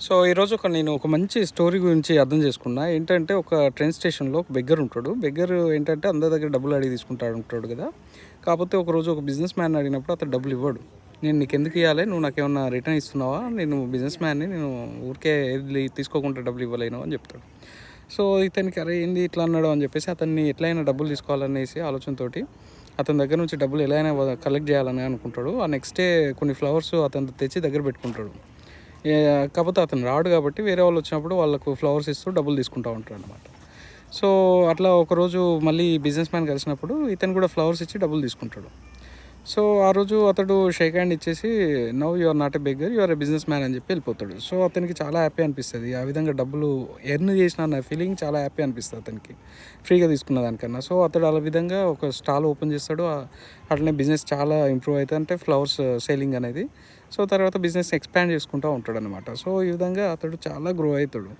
So ఈరోజు నేను ఒక మంచి స్టోరీ గురించి అర్థం చేసుకున్నా. ఏంటంటే ఒక ట్రైన్ స్టేషన్‌లో ఒక బెగ్గర్ ఉంటాడు. బెగ్గర్ ఏంటంటే అందరి దగ్గర డబ్బులు అడిగి తీసుకుంటాడు ఉంటాడు కదా! కాకపోతే ఒకరోజు ఒక బిజినెస్ మ్యాన్‌ని అడిగినప్పుడు అతను డబ్బులు ఇవ్వడు. "నేను నీకెందుకు ఇయ్యాలి? నువ్వు నాకేమన్నా రిటర్న్ ఇస్తున్నావా? నేను బిజినెస్ మ్యాన్‌ని. నేను ఊరికే ఏది తీసుకోకుండా డబ్బులు ఇవ్వలేను" అని చెప్తాడు. సో ఇతనికి అరే ఏంది ఇట్లా అన్నాడు అని చెప్పేసి అతన్ని ఎట్లైనా డబ్బులు తీసుకోవాలనేసి ఆలోచనతోటి అతని దగ్గర నుంచి డబ్బులు ఎలా అయినా కలెక్ట్ చేయాలని అనుకుంటాడు. ఆ నెక్స్ట్ డే కొన్ని ఫ్లవర్స్ అతను తెచ్చి దగ్గర పెట్టుకుంటాడు. కాకపోతే అతను రాడు కాబట్టి వేరే వాళ్ళు వచ్చినప్పుడు వాళ్ళకు ఫ్లవర్స్ ఇస్తూ డబ్బులు తీసుకుంటూ ఉంటాడు అనమాట. సో అట్లా ఒకరోజు మళ్ళీ బిజినెస్ మ్యాన్ కలిసినప్పుడు ఇతను కూడా ఫ్లవర్స్ ఇచ్చి డబ్బులు తీసుకుంటాడు. సో ఆ రోజు అతడు షేక్ హ్యాండ్ ఇచ్చేసి now you are not a beggar, you are a businessman అని చెప్పి వెళ్ళిపోతాడు. సో అతనికి చాలా హ్యాపీ అనిపిస్తుంది. ఆ విధంగా డబ్బులు ఎర్న్ చేసిన అన్న ఫీలింగ్ చాలా హ్యాపీ అనిపిస్తుంది అతనికి, ఫ్రీగా తీసుకున్న దానికన్నా. సో అతడు ఆ విధంగా ఒక స్టాల్ ఓపెన్ చేస్తాడు. అట్లనే బిజినెస్ చాలా ఇంప్రూవ్ అవుతుంది, అంటే ఫ్లవర్స్ సేలింగ్ అనేది. సో తర్వాత బిజినెస్ ఎక్స్పాండ్ చేసుకుంటూ ఉంటాడు అనమాట. సో ఈ విధంగా అతడు చాలా గ్రో అవుతాడు.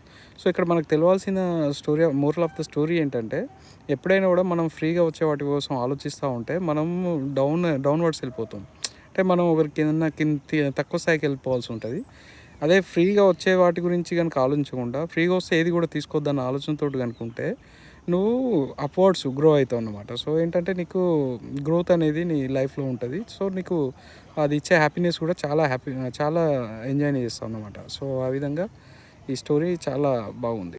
సో ఇక్కడ మనకు తెలియాల్సిన story, moral of the story ఏంటంటే ఎప్పుడైనా కూడా మనం ఫ్రీగా వచ్చే వాటి కోసం ఆలోచిస్తూ ఉంటే మనం డౌన్వర్డ్స్ వెళ్ళిపోతాం. అంటే మనం ఒకరికి ఏదన్నా తక్కువ స్థాయికి వెళ్ళిపోవాల్సి ఉంటుంది. అదే ఫ్రీగా వచ్చే వాటి గురించి కనుక ఆలోచించకుండా ఫ్రీగా వస్తే ఏది కూడా తీసుకోవద్దన్న ఆలోచనతోటి కనుకుంటే నువ్వు అప్వర్డ్స్ గ్రో అవుతావు అన్నమాట. సో ఏంటంటే నీకు గ్రోత్ అనేది నీ లైఫ్లో ఉంటుంది. సో నీకు అది ఇచ్చే హ్యాపీనెస్ కూడా చాలా ఎంజాయ్ చేస్తావు అన్నమాట. సో ఆ విధంగా ఈ స్టోరీ చాలా బాగుంది.